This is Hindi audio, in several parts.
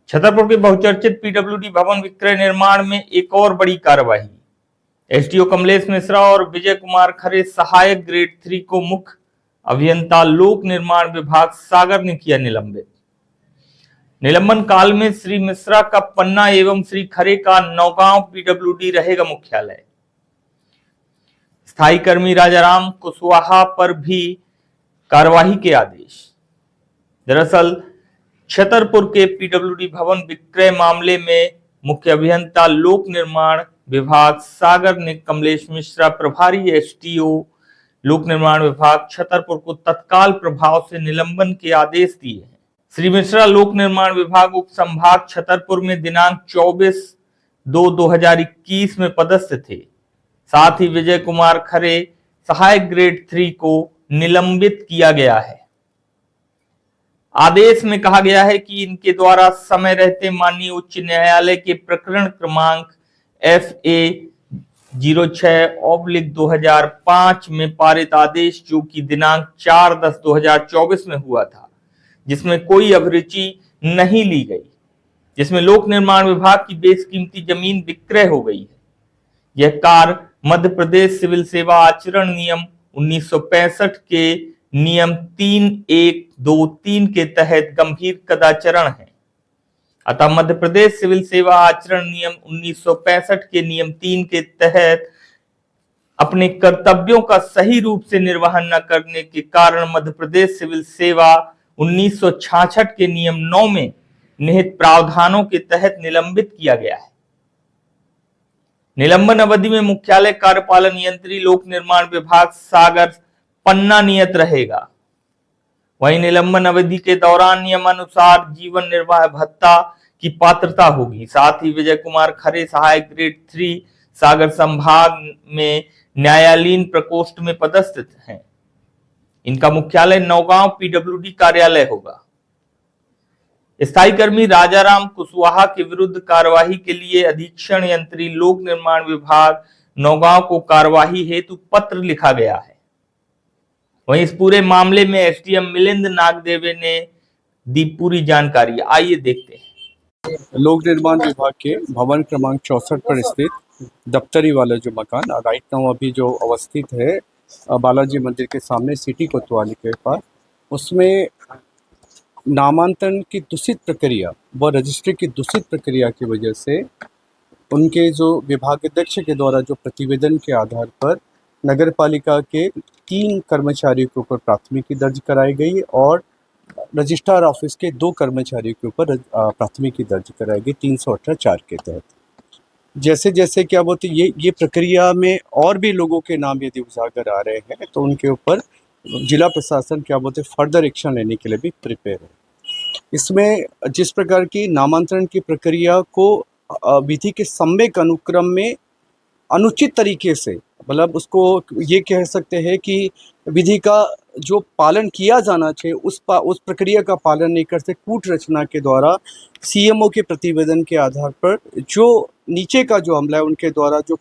छतरपुर के बहुचर्चित पीडब्ल्यूडी भवन विक्रय निर्माण में एक और बड़ी कार्रवाई। एसडीओ कमलेश मिश्रा और विजय कुमार खरे सहायक ग्रेड 3 को मुख्य अभियंता लोक निर्माण विभाग सागर ने किया निलंबित। निलंबन काल में श्री मिश्रा का पन्ना एवं श्री खरे का नौगांव पीडब्ल्यूडी रहेगा मुख्यालय। स्थायी कर्मी राजाराम कुशवाहा पर भी कार्यवाही के आदेश। दरअसल छतरपुर के पीडब्ल्यूडी भवन विक्रय मामले में मुख्य अभियंता लोक निर्माण विभाग सागर ने कमलेश मिश्रा प्रभारी एसडीओ लोक निर्माण विभाग छतरपुर को तत्काल प्रभाव से निलंबन के आदेश दिए हैं। श्री मिश्रा लोक निर्माण विभाग उप संभाग छतरपुर में दिनांक 24/2/2021 में पदस्थ थे। साथ ही विजय कुमार खरे सहायक ग्रेड 3 को निलंबित किया गया है। आदेश में कहा गया है कि इनके द्वारा समय रहते माननीय उच्च न्यायालय के प्रकरण क्रमांक FA 06/2005 में पारित आदेश, जो कि दिनांक 4/10/2024 में हुआ था, जिसमें कोई अभिरुचि नहीं ली गई, जिसमें लोक निर्माण विभाग की बेशकीमती जमीन विक्रय हो गई है। यह कार्य मध्य प्रदेश सिविल सेवा आचरण नियम 1965 के नियम 3123 के तहत गंभीर कदाचरण है। अतः मध्य प्रदेश सिविल सेवा आचरण नियम 1965 के नियम 3 के तहत अपने कर्तव्यों का सही रूप से निर्वहन न करने के कारण मध्य प्रदेश सिविल सेवा 1966 के नियम 9 में निहित प्रावधानों के तहत निलंबित किया गया है। निलंबन अवधि में मुख्यालय कार्यपालन यंत्री लोक निर्माण विभाग सागर पन्ना नियत रहेगा। वहीं निलंबन अवधि के दौरान नियमानुसार जीवन निर्वाह भत्ता की पात्रता होगी। साथ ही विजय कुमार खरे सहायक ग्रेड 3 सागर संभाग में न्यायालयीन प्रकोष्ठ में पदस्थ हैं। इनका मुख्यालय नौगांव पीडब्ल्यूडी कार्यालय होगा। स्थायी कर्मी राजाराम कुशवाहा के विरुद्ध कार्यवाही के लिए अधीक्षण यंत्री लोक निर्माण विभाग नौगांव को कार्यवाही हेतु पत्र लिखा गया है। वहीं इस पूरे मामले में एसडीएम मिलिंद नागदेवे ने दी पूरी जानकारी। आइए देखते हैं। लोक निर्माण विभाग के भवन क्रमांक 64 पर स्थित दफ्तरी वाला जो मकान राइट नाउ अभी जो अवस्थित है बालाजी मंदिर के सामने सिटी कोतवाली के पास, उसमें नामांतरण की दूषित प्रक्रिया व रजिस्ट्री की दूषित प्रक्रिया की वजह से उनके जो विभागाध्यक्ष के द्वारा जो प्रतिवेदन के आधार पर नगर पालिका के 3 कर्मचारियों के ऊपर प्राथमिकी दर्ज कराई गई और रजिस्ट्रार ऑफिस के 2 कर्मचारियों के ऊपर प्राथमिकी दर्ज कराई गई 318(4) के तहत। जैसे जैसे क्या बोलते ये प्रक्रिया में और भी लोगों के नाम यदि उजागर आ रहे हैं तो उनके ऊपर जिला प्रशासन क्या बोलते फर्दर एक्शन लेने के लिए भी प्रिपेयर है। इसमें जिस प्रकार की नामांतरण की प्रक्रिया को विधि के सम्यक अनुक्रम में अनुचित तरीके से, मतलब उसको ये कह सकते हैं कि विधि का जो पालन किया जाना चाहिए उस प्रक्रिया का पालन नहीं करते, कूट रचना के द्वारा सीएमओ के प्रतिवेदन के आधार पर जो नीचे का जो अमला है उनके द्वारा जो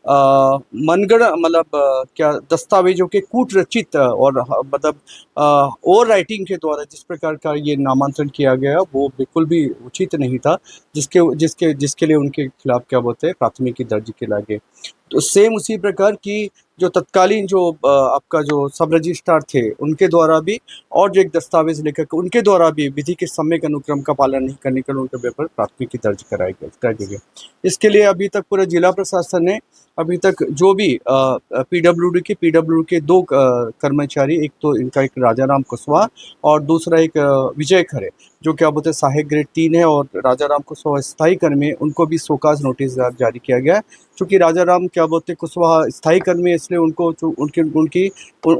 मनगढ़ मतलब क्या दस्तावेजों के कूट रचित और मतलब ओवर राइटिंग के द्वारा जिस प्रकार का ये नामांतरण किया गया वो बिल्कुल भी उचित नहीं था, जिसके लिए उनके खिलाफ क्या बोलते हैं प्राथमिकी दर्ज किया गया। तो सेम उसी प्रकार की जो तत्कालीन जो आपका जो सब रजिस्ट्रार थे उनके द्वारा भी और जो एक दस्तावेज लेकर उनके द्वारा भी विधि के सम्यक अनुक्रम का पालन नहीं करने के उनके पेपर प्राथमिकी दर्ज कराई गई। इसके लिए अभी तक पूरा जिला प्रशासन ने अभी तक जो भी पीडब्ल्यूडी के 2 कर्मचारी, एक तो इनका एक राजाराम कुशवाहा और दूसरा एक विजय खरे जो क्या बोलते हैं सहायक ग्रेड 3 है, और राजाराम कुशवाहा स्थायी कर्मी उनको भी शोकाज नोटिस जारी किया गया है। चूँकि राजाराम क्या बोलते कुशवाहा स्थायी कर्मी इसलिए उनको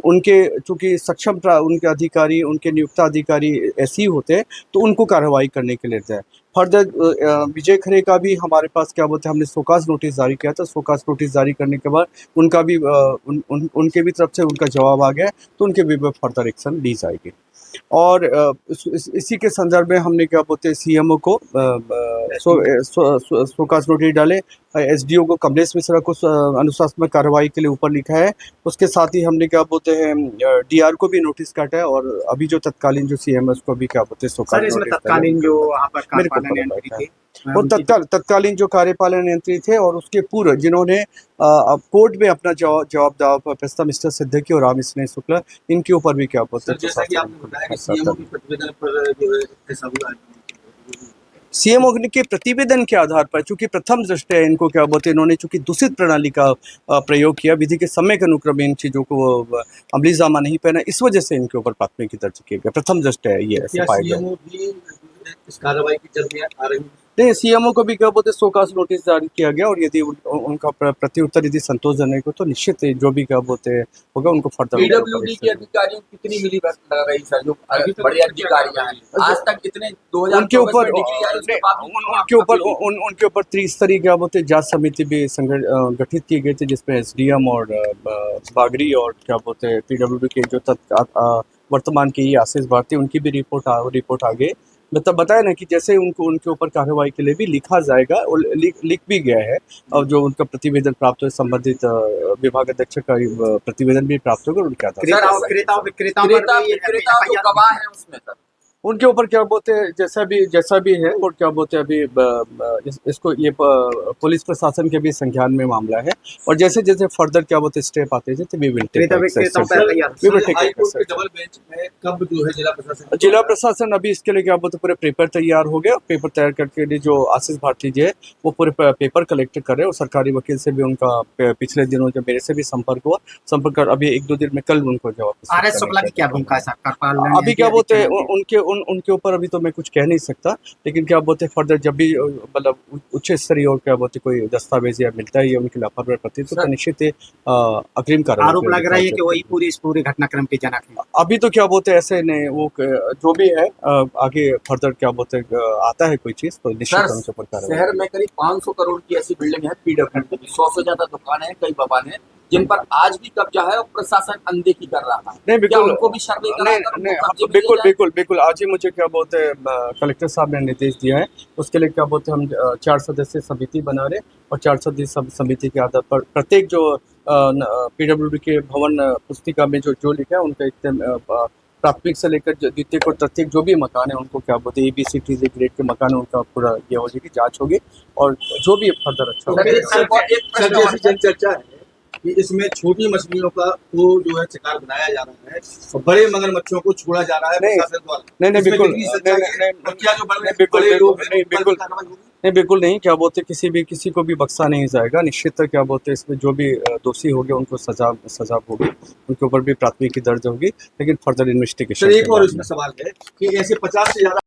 उनके चूँकि सक्षम उनके अधिकारी उनके नियुक्त अधिकारी ऐसे ही होते हैं तो उनको कार्रवाई करने के लिए है। फर्दर विजय खरे का भी हमारे पास क्या बोलते हैं हमने शोकाज नोटिस जारी किया था। शोकाज नोटिस जारी करने के बाद उनका भी उनके भी तरफ से उनका जवाब आ गया तो उनके भी फर्दर एक्शन ली जाएगी। और इसी के संदर्भ में हमने क्या बोलते हैं सीएमओ को शोकाज नोटिस डाले एसडीओ को कमलेश मिश्रा को अनुशासनात्मक कार्रवाई के लिए ऊपर लिखा है। उसके साथ ही हमने क्या बोलते हैं डीआर को भी नोटिस काटा है और अभी जो तत्कालीन जो सीएम है उसको भी क्या बोलते हैं सर इसमें तत्कालीन जो वहाँ पर कार्यपालन यंत्री थे और तत्कालीन जो कार्यपालन यंत्री थे और उसके पूर्व जिन्होंने कोर्ट में अपना जवाब दावा प्रस्ताव मिस्टर सिद्दीकी और राम स्नेह शुक्ला, इनके ऊपर भी क्या बोलते हैं जैसा कि आपने बताया कि सीएमओ के प्रतिवेदन पर जो है ऐसा हुआ है। सीएमओ के प्रतिवेदन के आधार पर चूंकि प्रथम दृष्टया इनको क्या बोलते हैं इन्होंने चूंकि दूषित प्रणाली का प्रयोग किया, विधि के समय के अनुक्रम में इन चीज़ों को अमली जामा नहीं पहना, इस वजह से इनके ऊपर प्राथमिकी दर्ज किया गया। प्रथम दृष्टया ये ऐसे पाया गया। सीएमओ भी इस कार्रवाई की जल्द आ रही है। नहीं, सीएमओ को भी क्या बोलते शोकास नोटिस जारी किया गया और यदि उनका प्रत्युत्तर यदि संतोषजनक हो तो निश्चित जो भी क्या बोलते हैं होगा उनको फर्दर। पीडब्ल्यूडी के अधिकारियों की कितनी मिली भगत लग रही सर, जो बड़े अधिकारी हैं आज तक कितने 2024 में डिग्री आई उनके ऊपर त्रिस्तरीय क्या बोलते जांच समिति भी गठित की गई थी जिसमें एसडीएम और बागरी और क्या बोलते हैं पीडब्ल्यूडी के जो वर्तमान के ये आशीष भारती उनकी भी रिपोर्ट आ गई। मतलब बताया ना कि जैसे उनके ऊपर कार्रवाई के लिए भी लिखा जाएगा और लिख भी गया है और जो उनका प्रतिवेदन प्राप्त हो संबंधित विभाग अध्यक्ष का प्रतिवेदन भी प्राप्त होगा उनके आधार विक्रेता जो गवाह है उसमें सर उनके ऊपर क्या बोलते हैं जैसा भी है और क्या बोलते हैं अभी इसको ये पुलिस प्रशासन के भी संज्ञान में मामला है और जैसे जैसे फर्दर क्या बोलते स्टेप आते थे वी विल टेक कब जो है जिला प्रशासन अभी इसके लिए क्या बोलते पूरे पेपर तैयार हो गए। पेपर तैयार करके लिए जो आशीष भारती जी है वो पूरे पेपर कलेक्ट कर रहे और सरकारी वकील से भी उनका पिछले दिनों जब मेरे से भी संपर्क कर अभी 1-2 दिन में कल उनको जवाब। आरएस शुक्ला की क्या भूमिका है सर? अभी क्या बोलते हैं उनके ऊपर अभी तो मैं कुछ कह नहीं सकता, लेकिन क्या बोलते हैं फर्दर जब भी मतलब उच्च स्तरीय और क्या बोलते कोई दस्तावेज या मिलता है या उनकी लापरवाही प्रतीत तो निश्चित अग्रिम कार्रवाई। आरोप लग रहा है कि वही पूरे घटनाक्रम के जनक है। अभी तो क्या बोलते हैं ऐसे नहीं, वो जो भी है आगे फर्दर क्या बोलते हैं आता है कोई चीज तो निश्चित उनके ऊपर कार्रवाई। शहर में करीब 500 करोड़ की ऐसी बिल्डिंग है पीडब्ल्यूडी की, 100 से ज्यादा दुकानें हैं, कई भवन हैं जिन पर आज भी कब्जा है और प्रशासन अनदेखी कर रहा था। नहीं बिल्कुल उनको भी सर्वे बिल्कुल आज ही मुझे क्या बोलते हैं कलेक्टर साहब ने निर्देश दिया है उसके लिए क्या बोलते हैं हम 4 सदस्यीय समिति बना रहे और 4 सदस्यीय समिति के आधार पर प्रत्येक जो पीडब्ल्यूडी के भवन पुस्तिका में जो लिखा है उनका एकदम प्राथमिक से लेकर द्वितीय और तृतीय जो भी मकान है उनको क्या बोलते हैं ABC ग्रेड के मकान है उनका पूरा ये हो जाएगी जाँच होगी और जो भी फर्दर अच्छा चर्चा है कि इसमें छोटी मछलियों का को जो है शिकार बनाया जा रहा है और बड़े मगरमच्छों को छोड़ा जा रहा है प्रशासन द्वारा। नहीं बिल्कुल नहीं क्या बोलते किसी को भी बख्शा नहीं जाएगा। निश्चित क्या बोलते इसमें जो भी दोषी होंगे उनको सजा होगी, उनके ऊपर भी प्राथमिकी दर्ज होगी, लेकिन फर्दर इन्वेस्टिगेशन। एक और इसमें सवाल है कि ऐसे 50 से ज्यादा